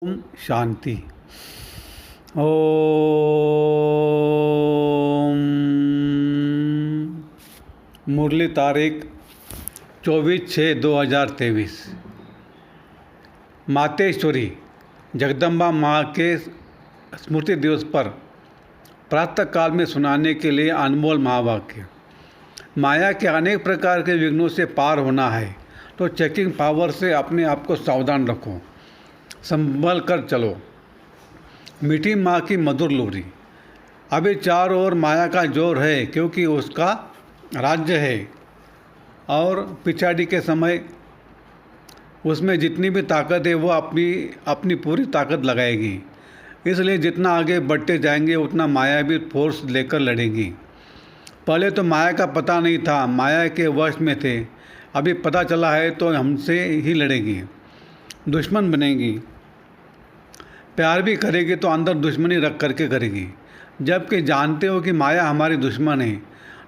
ओम शांति। ओम। मुरली तारीख 24/6/2023। मातेश्वरी जगदम्बा माँ के स्मृति दिवस पर प्रातः काल में सुनाने के लिए अनमोल महावाक्य। माया के अनेक प्रकार के विघ्नों से पार होना है तो चेकिंग पावर से अपने आप को सावधान रखो, संभल कर चलो। मीठी माँ की मधुर लोरी। अभी चारों ओर माया का जोर है क्योंकि उसका राज्य है और पिछाड़ी के समय उसमें जितनी भी ताकत है वो अपनी पूरी ताकत लगाएगी। इसलिए जितना आगे बढ़ते जाएंगे उतना माया भी फोर्स लेकर लड़ेगी। पहले तो माया का पता नहीं था, माया के वश में थे। अभी पता चला है तो हमसे ही लड़ेगी, दुश्मन बनेगी। प्यार भी करेगी तो अंदर दुश्मनी रख करके करेगी। जबकि जानते हो कि माया हमारी दुश्मन है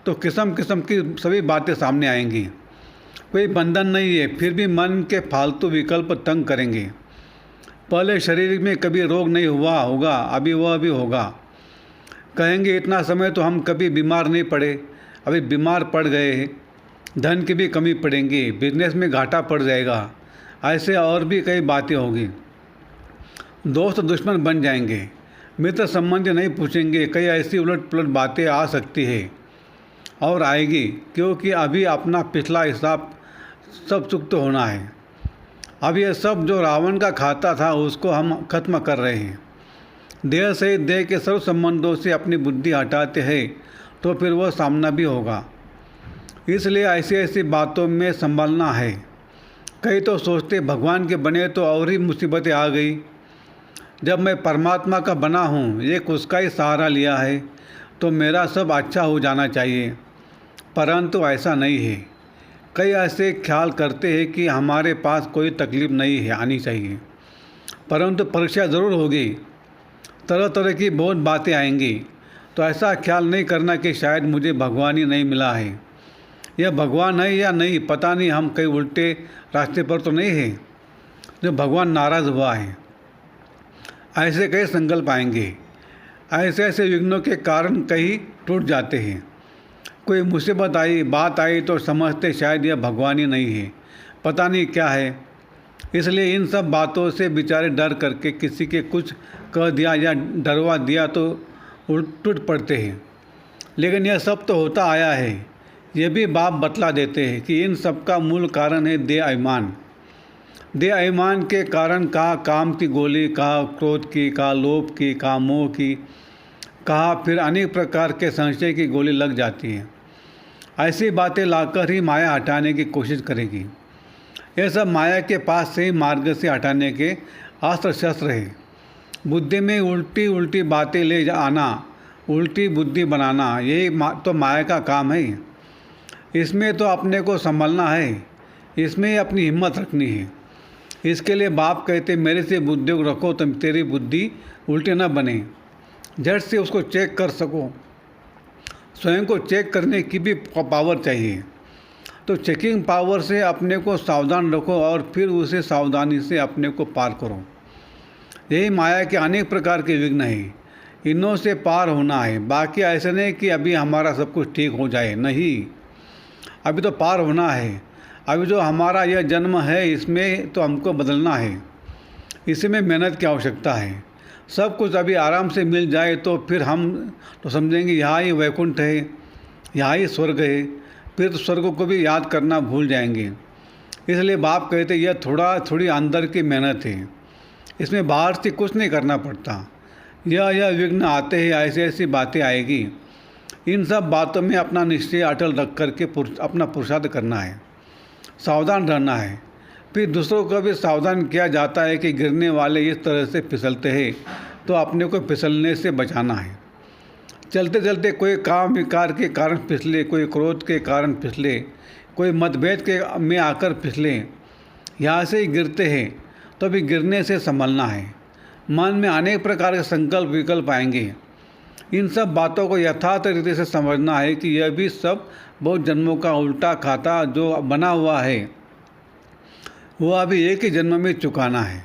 तो किस्म किस्म की सभी बातें सामने आएंगी। कोई बंधन नहीं है फिर भी मन के फालतू विकल्प तंग करेंगे। पहले शरीर में कभी रोग नहीं हुआ होगा, अभी वह भी होगा। कहेंगे इतना समय तो हम कभी बीमार नहीं पड़े, अभी बीमार पड़ गए हैं। धन की भी कमी पड़ेगी, बिजनेस में घाटा पड़ जाएगा। ऐसे और भी कई बातें होगी। दोस्त दुश्मन बन जाएंगे, मित्र संबंध नहीं पूछेंगे। कई ऐसी उलट पुलट बातें आ सकती है और आएगी क्योंकि अभी अपना पिछला हिसाब सब चुकता होना है। अब यह सब जो रावण का खाता था उसको हम खत्म कर रहे हैं। देह से देह के सर्व संबंधों से अपनी बुद्धि हटाते हैं तो फिर वह सामना भी होगा। इसलिए ऐसी ऐसी बातों में संभलना है। कई तो सोचते भगवान के बने तो और ही मुसीबतें आ गई। जब मैं परमात्मा का बना हूँ, एक उसका ही सहारा लिया है तो मेरा सब अच्छा हो जाना चाहिए, परंतु ऐसा नहीं है। कई ऐसे ख्याल करते हैं कि हमारे पास कोई तकलीफ़ नहीं है आनी चाहिए, परंतु परीक्षा ज़रूर होगी, तरह तरह की बहुत बातें आएंगी। तो ऐसा ख्याल नहीं करना कि शायद मुझे भगवान ही नहीं मिला है, यह भगवान है या नहीं पता नहीं, हम कहीं उल्टे रास्ते पर तो नहीं है जो भगवान नाराज़ हुआ है। ऐसे कई संकल्प आएंगे। ऐसे ऐसे विघ्नों के कारण कई टूट जाते हैं। कोई मुसीबत आई, बात आई तो समझते शायद यह भगवान ही नहीं है, पता नहीं क्या है। इसलिए इन सब बातों से बेचारे डर करके किसी के कुछ कह दिया या डरवा दिया तो टूट पड़ते हैं। लेकिन यह सब तो होता आया है। ये भी बाप बतला देते हैं कि इन सब का मूल कारण है देह अभिमान। देह अभिमान के कारण कहा काम की गोली, कहा क्रोध की, कहा लोभ की, कहा मोह की, कहा फिर अनेक प्रकार के संशय की गोली लग जाती है। ऐसी बातें लाकर ही माया हटाने की कोशिश करेगी। यह सब माया के पास से ही मार्ग से हटाने के अस्त्र शस्त्र है। बुद्धि में उल्टी उल्टी बातें ले आना, उल्टी बुद्धि बनाना, यही तो माया का काम है। इसमें तो अपने को संभलना है, इसमें ही अपनी हिम्मत रखनी है। इसके लिए बाप कहते मेरे से बुद्धि रखो तो तेरी बुद्धि उल्टी न बने, झट से उसको चेक कर सको। स्वयं को चेक करने की भी पावर चाहिए। तो चेकिंग पावर से अपने को सावधान रखो और फिर उसे सावधानी से अपने को पार करो। यही माया के अनेक प्रकार के विघ्न हैं, इनों से पार होना है। बाकी ऐसे नहीं कि अभी हमारा सब कुछ ठीक हो जाए, नहीं, अभी तो पार होना है। अभी जो हमारा यह जन्म है इसमें तो हमको बदलना है, इसी में मेहनत की आवश्यकता है। सब कुछ अभी आराम से मिल जाए तो फिर हम तो समझेंगे यहाँ ही वैकुंठ है, यहाँ ही स्वर्ग है, फिर तो स्वर्ग को भी याद करना भूल जाएंगे। इसलिए बाप कहते यह थोड़ी अंदर की मेहनत है, इसमें बाहर से कुछ नहीं करना पड़ता। यह विघ्न आते हैं, ऐसी ऐसी बातें आएगी। इन सब बातों में अपना निश्चय अटल रख करके अपना पुरुषार्थ करना है, सावधान रहना है। फिर दूसरों को भी सावधान किया जाता है कि गिरने वाले इस तरह से फिसलते हैं तो अपने को फिसलने से बचाना है। चलते चलते कोई काम विकार के कारण फिसले, कोई क्रोध के कारण फिसले, कोई मतभेद के में आकर फिसले, यहाँ से ही गिरते हैं तो अभी गिरने से संभलना है। मन में अनेक प्रकार के संकल्प विकल्प आएंगे। इन सब बातों को यथार्थ रीति से समझना है कि यह भी सब बहुत जन्मों का उल्टा खाता जो बना हुआ है वो अभी एक ही जन्म में चुकाना है।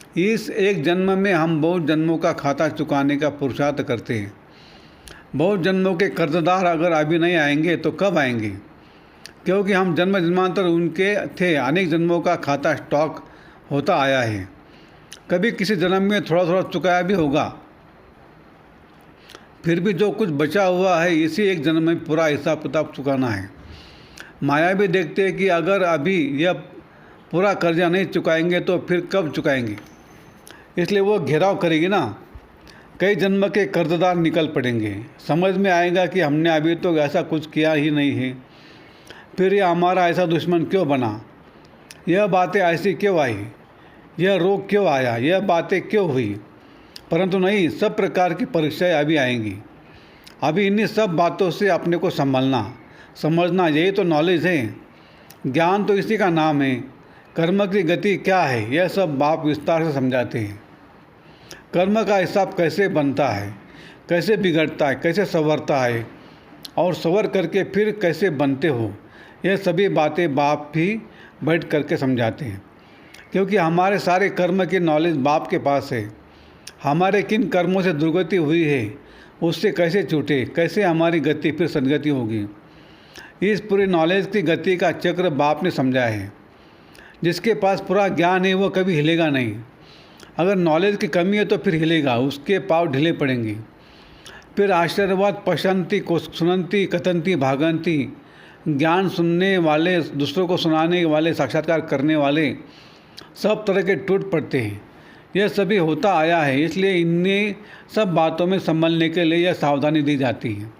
इस एक जन्म में हम बहुत जन्मों का खाता चुकाने का पुरुषार्थ करते हैं। बहुत जन्मों के कर्जदार अगर अभी नहीं आएंगे तो कब आएंगे, क्योंकि हम जन्म जन्मांतर उनके थे। अनेक जन्मों का खाता स्टॉक होता आया है। कभी किसी जन्म में थोड़ा थोड़ा चुकाया भी होगा, फिर भी जो कुछ बचा हुआ है इसी एक जन्म में पूरा हिसाब किताब चुकाना है। माया भी देखते हैं कि अगर अभी यह पूरा कर्जा नहीं चुकाएंगे तो फिर कब चुकाएंगे, इसलिए वो घेराव करेगी ना। कई जन्म के कर्जदार निकल पड़ेंगे। समझ में आएगा कि हमने अभी तो ऐसा कुछ किया ही नहीं है, फिर यह हमारा ऐसा दुश्मन क्यों बना, यह बातें ऐसी क्यों आई, यह रोग क्यों आया, यह बातें क्यों हुई। परंतु नहीं, सब प्रकार की परीक्षाएं अभी आएंगी। अभी इन्हीं सब बातों से अपने को संभलना समझना, यही तो नॉलेज है। ज्ञान तो इसी का नाम है। कर्म की गति क्या है, यह सब बाप विस्तार से समझाते हैं। कर्म का हिसाब कैसे बनता है, कैसे बिगड़ता है, कैसे संवरता है और संवर करके फिर कैसे बनते हो, यह सभी बातें बाप भी बैठ करके समझाते हैं। क्योंकि हमारे सारे कर्म की नॉलेज बाप के पास है। हमारे किन कर्मों से दुर्गति हुई है, उससे कैसे छूटे, कैसे हमारी गति फिर सदगति होगी, इस पूरी नॉलेज की गति का चक्र बाप ने समझाया है। जिसके पास पूरा ज्ञान है वो कभी हिलेगा नहीं। अगर नॉलेज की कमी है तो फिर हिलेगा, उसके पाँव ढीले पड़ेंगे। फिर आशीर्वाद पशंती को सुनंती कथंती भागंती, ज्ञान सुनने वाले, दूसरों को सुनाने वाले, साक्षात्कार करने वाले सब तरह के टूट पड़ते हैं। यह सभी होता आया है, इसलिए इन्हें सब बातों में संभलने के लिए यह सावधानी दी जाती है।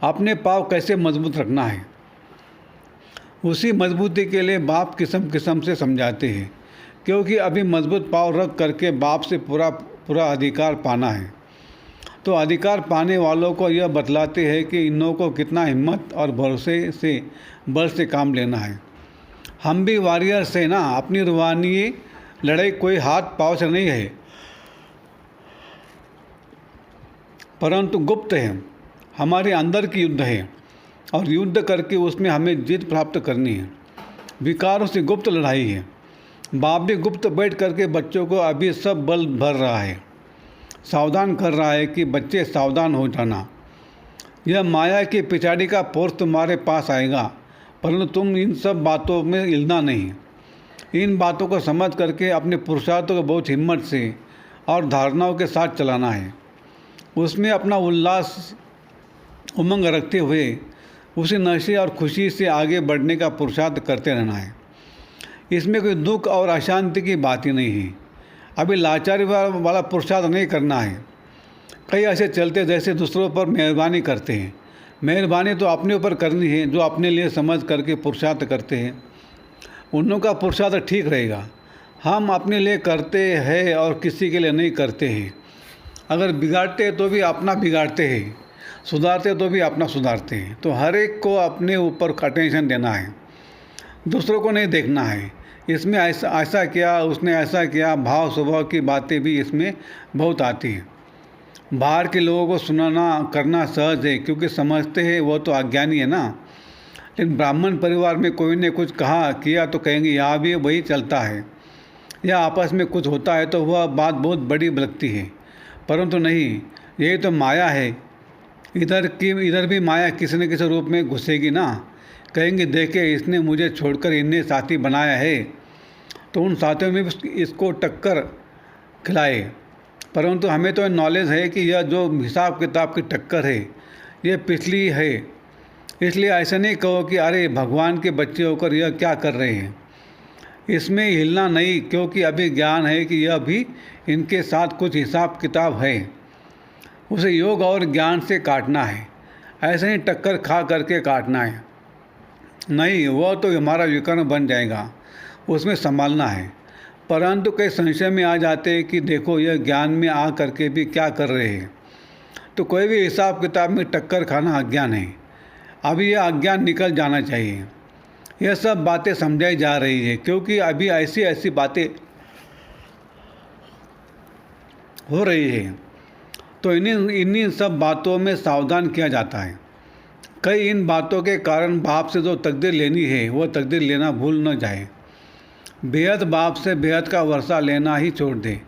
अपने पाँव कैसे मजबूत रखना है, उसी मजबूती के लिए बाप किस्म किस्म से समझाते हैं। क्योंकि अभी मजबूत पाँव रख करके बाप से पूरा अधिकार पाना है। तो अधिकार पाने वालों को यह बतलाते हैं कि इन लोगों को कितना हिम्मत और भरोसे से बल से काम लेना है। हम भी वॉरियर से ना, अपनी रूहानी लड़ाई कोई हाथ पाँव से नहीं है, परंतु गुप्त है, हमारे अंदर की युद्ध है और युद्ध करके उसमें हमें जीत प्राप्त करनी है। विकारों से गुप्त लड़ाई है। बाप भी गुप्त बैठ करके बच्चों को अभी सब बल भर रहा है, सावधान कर रहा है कि बच्चे सावधान हो जाना। यह माया की पिछाड़ी का फोर्स तुम्हारे पास आएगा, परंतु तुम इन सब बातों में हिलना नहीं। इन बातों को समझ करके अपने पुरुषार्थों को बहुत हिम्मत से और धारणाओं के साथ चलाना है। उसमें अपना उल्लास उमंग रखते हुए उसी नशे और खुशी से आगे बढ़ने का पुरुषार्थ करते रहना है। इसमें कोई दुख और अशांति की बात ही नहीं है। अभी लाचारी वाला पुरुषार्थ नहीं करना है। कई ऐसे चलते जैसे दूसरों पर मेहरबानी करते हैं। मेहरबानी तो अपने ऊपर करनी है, जो अपने लिए समझ करके पुरुषार्थ करते हैं उन लोगों का पुरुषार्थ ठीक रहेगा। हम अपने लिए करते हैं और किसी के लिए नहीं करते हैं। अगर बिगाड़ते हैं तो भी अपना बिगाड़ते हैं, सुधारते तो भी अपना सुधारते हैं। तो हर एक को अपने ऊपर अटेंशन देना है, दूसरों को नहीं देखना है। इसमें ऐसा किया, उसने ऐसा किया, भाव स्वभाव की बातें भी इसमें बहुत आती हैं। बाहर के लोगों को सुनाना करना सहज है, क्योंकि समझते हैं वो तो अज्ञानी है ना। लेकिन ब्राह्मण परिवार में कोई ने कुछ कहा किया तो कहेंगे यहाँ भी वही चलता है, या आपस में कुछ होता है तो वह बात बहुत बड़ी लगती है। परंतु नहीं, यही तो माया है। इधर भी माया किसी न किसी रूप में घुसेगी ना। कहेंगे देखे इसने मुझे छोड़कर इन्हें साथी बनाया है, तो उन साथियों में भी इसको टक्कर खिलाए। परंतु हमें तो नॉलेज है कि यह जो हिसाब किताब की टक्कर है यह पिछली है। इसलिए ऐसा नहीं कहो कि अरे भगवान के बच्चे होकर यह क्या कर रहे हैं। इसमें हिलना नहीं, क्योंकि अभी ज्ञान है कि यह भी इनके साथ कुछ हिसाब किताब है। उसे योग और ज्ञान से काटना है, ऐसे ही टक्कर खा करके काटना है नहीं। वह तो हमारा विकर्ण बन जाएगा, उसमें संभालना है। परंतु कई संशय में आ जाते हैं कि देखो यह ज्ञान में आ करके भी क्या कर रहे हैं। तो कोई भी हिसाब किताब में टक्कर खाना अज्ञान है। अभी यह अज्ञान निकल जाना चाहिए। यह सब बातें समझाई जा रही है, क्योंकि अभी ऐसी ऐसी बातें हो रही है। तो इन्हीं सब बातों में सावधान किया जाता है। कई इन बातों के कारण बाप से जो तकदीर लेनी है वह तकदीर लेना भूल न जाए। बेहद बाप से बेहद का वर्षा लेना ही छोड़ दे।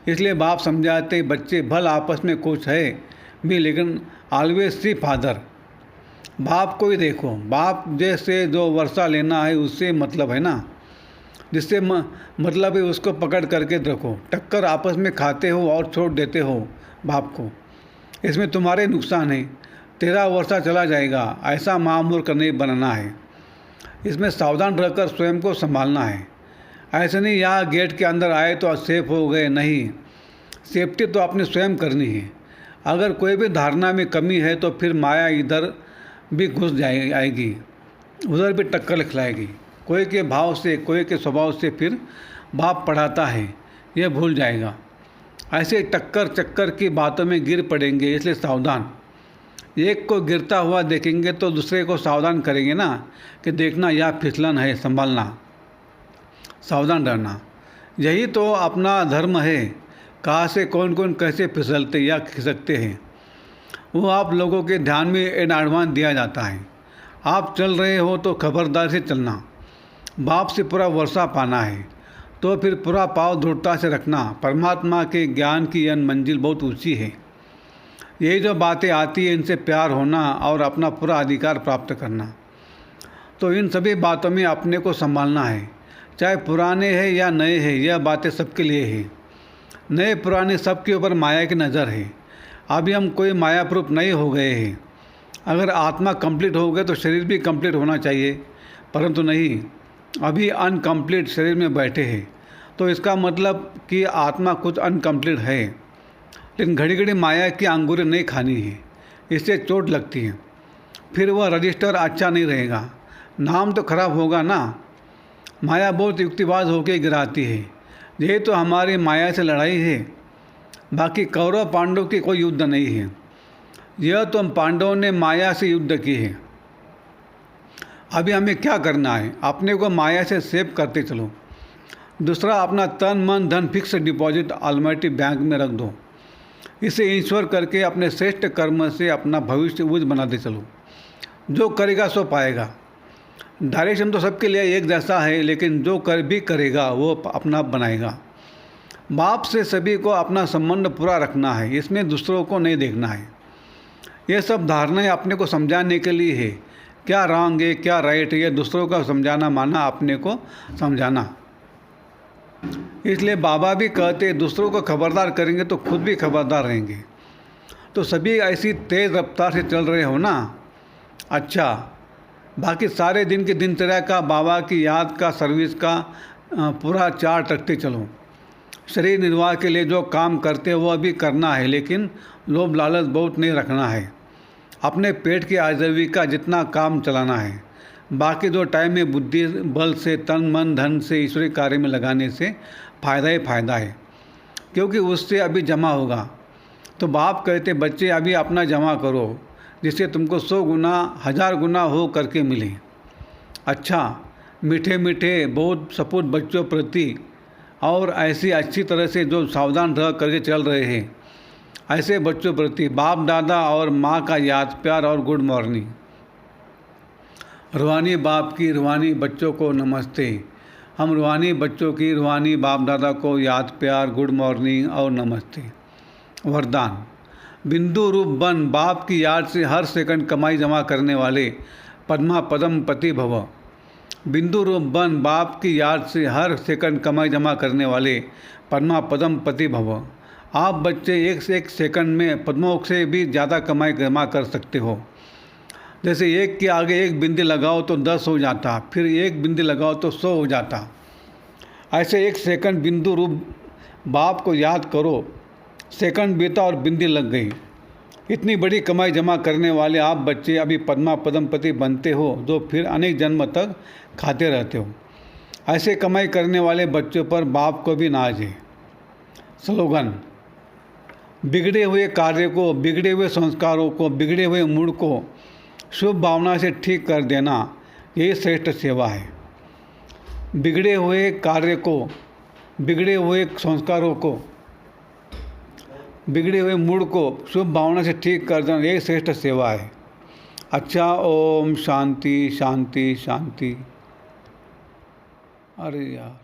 इसलिए बाप समझाते बच्चे भल आपस में कुछ है भी, लेकिन ऑलवेज सी फादर। बाप को ही देखो, बाप जैसे जो वर्षा लेना है उससे मतलब है ना, जिससे मतलब है उसको पकड़ करके रखो। टक्कर आपस में खाते हो और छोड़ देते हो बाप को, इसमें तुम्हारे नुकसान है। तेरा वर्षा चला जाएगा, ऐसा मामूर का नहीं बनना है। इसमें सावधान रहकर स्वयं को संभालना है। ऐसे नहीं यहाँ गेट के अंदर आए तो सेफ हो गए, नहीं। सेफ्टी तो आपने स्वयं करनी है। अगर कोई भी धारणा में कमी है तो फिर माया इधर भी घुस आएगी, उधर भी टक्कर खिलाएगी। कोई के भाव से, कोई के स्वभाव से फिर बाप पढ़ाता है, यह भूल जाएगा। ऐसे टक्कर चक्कर की बातों में गिर पड़ेंगे, इसलिए सावधान। एक को गिरता हुआ देखेंगे तो दूसरे को सावधान करेंगे ना कि देखना यह फिसलन है, संभालना, सावधान रहना। यही तो अपना धर्म है। कहाँ से कौन कौन कैसे फिसलते या खिसकते हैं वो आप लोगों के ध्यान में इन एडवांस दिया जाता है। आप चल रहे हो तो खबरदार से चलना। बाप से पूरा वर्षा पाना है तो फिर पूरा पाव दृढ़ता से रखना। परमात्मा के ज्ञान की यह मंजिल बहुत ऊंची है। यही जो बातें आती हैं इनसे प्यार होना और अपना पूरा अधिकार प्राप्त करना। तो इन सभी बातों में अपने को संभालना है, चाहे पुराने हैं या नए हैं। यह बातें सबके लिए है। नए पुराने सबके ऊपर माया की नज़र है। अभी हम कोई माया प्रूफ नहीं हो गए हैं। अगर आत्मा कंप्लीट हो गए तो शरीर भी कंप्लीट होना चाहिए, परंतु नहीं, अभी अनकम्प्लीट शरीर में बैठे हैं। तो इसका मतलब कि आत्मा कुछ अनकम्प्लीट है। लेकिन घड़ी घड़ी माया की अंगूरें नहीं खानी है, इससे चोट लगती है। फिर वह रजिस्टर अच्छा नहीं रहेगा, नाम तो खराब होगा ना। माया बहुत युक्तिवाद होकर गिराती है। यही तो हमारी माया से लड़ाई है। बाकी कौरव पांडव की कोई युद्ध नहीं है। यह तो हम पांडवों ने माया से युद्ध की है। अभी हमें क्या करना है, अपने को माया से सेव करते चलो। दूसरा, अपना तन मन धन फिक्स डिपॉजिट ऑलमाइटी बैंक में रख दो। इसे ईश्वर करके अपने श्रेष्ठ कर्म से अपना भविष्य उज्ज्वल बनाते चलो। जो करेगा सो पाएगा। डायरेक्शन तो सबके लिए एक जैसा है, लेकिन जो भी करेगा वो अपना बनाएगा। बाप से सभी को अपना संबंध पूरा रखना है, इसमें दूसरों को नहीं देखना है। ये सब धारणाएं अपने को समझाने के लिए है। क्या रॉन्ग है क्या राइट है, ये दूसरों का समझाना माना अपने को समझाना। इसलिए बाबा भी कहते दूसरों को खबरदार करेंगे तो खुद भी खबरदार रहेंगे। तो सभी ऐसी तेज़ रफ्तार से चल रहे हो ना। अच्छा, बाकी सारे दिन की दिनचर्या का, बाबा की याद का, सर्विस का पूरा चार्ट रखते चलो। शरीर निर्वाह के लिए जो काम करते हो वह भी करना है, लेकिन लोभ लालच बहुत नहीं रखना है। अपने पेट की आजीविका जितना काम चलाना है। बाकी जो टाइम में बुद्धि बल से, तन मन धन से ईश्वरीय कार्य में लगाने से फ़ायदा ही फ़ायदा है, क्योंकि उससे अभी जमा होगा। तो बाप कहते बच्चे अभी अपना जमा करो, जिससे तुमको 100 गुना 1000 गुना हो करके मिले। अच्छा, मीठे मीठे बहुत सपूत बच्चों प्रति और ऐसी अच्छी तरह से जो सावधान रह करके चल रहे हैं, ऐसे बच्चों प्रति बाप दादा और माँ का याद प्यार और गुड मॉर्निंग। रूहानी बाप की रूहानी बच्चों को नमस्ते। हम रूहानी बच्चों की रूहानी बाप दादा को याद प्यार, गुड मॉर्निंग और नमस्ते। वरदान, बिंदु रूप बन बाप की याद से हर सेकंड कमाई जमा करने वाले पद्मा पदम पति भव। बिंदु रूप बन बाप की याद से हर सेकंड कमाई जमा करने वाले पद्मा पदम पति भव। आप बच्चे एक से एक सेकंड में पद्मों से भी ज़्यादा कमाई जमा कर सकते हो। जैसे एक के आगे एक बिंदी लगाओ तो 10 हो जाता, फिर एक बिंदी लगाओ तो 100 हो जाता। ऐसे एक सेकंड बिंदु रूप बाप को याद करो। सेकंड बीता और बिंदी लग गई। इतनी बड़ी कमाई जमा करने वाले आप बच्चे अभी पद्मा पदमपति बनते हो, जो फिर अनेक जन्म तक खाते रहते हो। ऐसे कमाई करने वाले बच्चों पर बाप को भी नाज है। स्लोगन, बिगड़े हुए कार्य को, बिगड़े हुए संस्कारों को, बिगड़े हुए मूड को शुभ भावना से ठीक कर देना, यही श्रेष्ठ सेवा है। बिगड़े हुए कार्य को, बिगड़े हुए संस्कारों को, बिगड़े हुए मूड को शुभ भावना से ठीक कर देना, यही श्रेष्ठ सेवा है। अच्छा, ओम शांति शांति शांति। अरे यार।